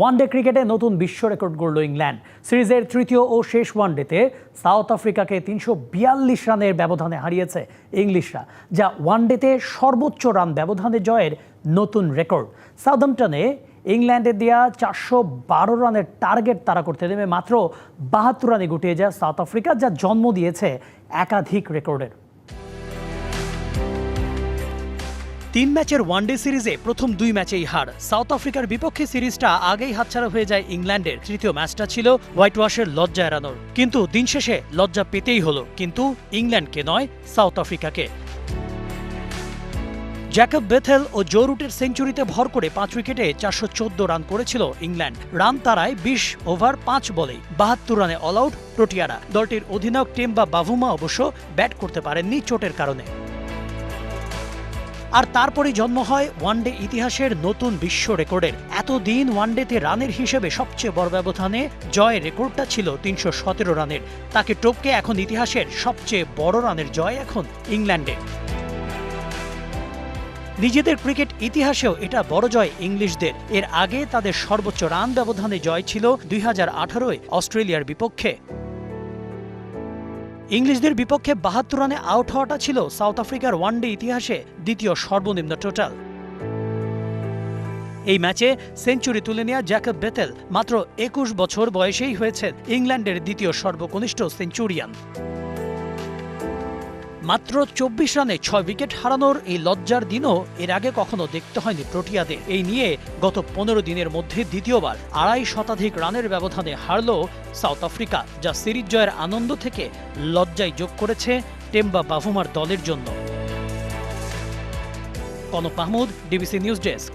One day ক্রিকেটে নতুন বিশ্ব রেকর্ড গড়ল ইংল্যান্ড। সিরিজের তৃতীয় ও শেষ ওয়ানডেতে সাউথ আফ্রিকাকে ৩৪২ রানের ব্যবধানে হারিয়েছে ইংলিশরা, যা ওয়ানডেতে সর্বোচ্চ রান ব্যবধানে জয়ের নতুন রেকর্ড। সাউদাম্পটনে ইংল্যান্ডের দেয়া ৪১২ রানের টার্গেট তাড়া করতে নেমে মাত্র ৭২ রানে গুটিয়ে যায় সাউথ আফ্রিকা, যা জন্ম দিয়েছে একাধিক রেকর্ডের। ৩ ম্যাচের ওয়ানডে সিরিজে প্রথম ২ ম্যাচেই হার। সাউথ আফ্রিকার বিপক্ষে সিরিজটা আগেই হাতছাড়া হয়ে যায় ইংল্যান্ডের। তৃতীয় ম্যাচটা ছিল হোয়াইট ওয়াশের লজ্জা এড়ানোর, কিন্তু দিন শেষে লজ্জা পেতেই হলো, কিন্তু ইংল্যান্ডকে নয়, সাউথ আফ্রিকাকে। জ্যাকব বেথেল ও জো রুটের সেঞ্চুরিতে ভর করে ৫ উইকেটে ৪১৪ রান করেছিল ইংল্যান্ড। রান তাড়ায় ২০ ওভার ৫ বলেই ৭২ রানে অল আউট প্রোটিয়ারা। দলটির অধিনায়ক টেম্বা বাভুমা অবশ্য ব্যাট করতে পারেননি চোটের কারণে। আর তারপরই জন্ম হয় ওয়ানডে ইতিহাসের নতুন বিশ্ব রেকর্ডের। এতদিন ওয়ানডেতে রানের হিসেবে সবচেয়ে বড় ব্যবধানে জয়ের রেকর্ডটা ছিল ৩১৭ রানের। তাকে টপকে এখন ইতিহাসের সবচেয়ে বড় রানের জয় এখন ইংল্যান্ডের। নিজেদের ক্রিকেট ইতিহাসেও এটা বড় জয় ইংলিশদের। এর আগে তাদের সর্বোচ্চ রান ব্যবধানে জয় ছিল ২০১৮ অস্ট্রেলিয়ার বিপক্ষে। ইংলিশদের বিপক্ষে ৭২ রানে আউট হওয়াটা ছিল সাউথ আফ্রিকার ওয়ানডে ইতিহাসে দ্বিতীয় সর্বনিম্ন টোটাল। এই ম্যাচে সেঞ্চুরি তুলে নেওয়া জ্যাকব বেথেল মাত্র ২১ বছর বয়সেই হয়েছেন ইংল্যান্ডের দ্বিতীয় সর্বকনিষ্ঠ সেঞ্চুরিয়ান। মাত্র ২৪ রানে ৬ উইকেট হারানোর এই লজ্জার দিনও এর আগে কখনো দেখতে হয়নি প্রোটিয়াদের। এই নিয়ে গত ১৫ দিনের মধ্যে দ্বিতীয়বার ২৫ শতাধিক রানের ব্যবধানে হারল সাউথ আফ্রিকা, যা সিরিজ জয়ের আনন্দ থেকে লজ্জায় যোগ করেছে টেম্বা বাভুমার দলের জন্য। Kanak Mahmud, DBC news desk.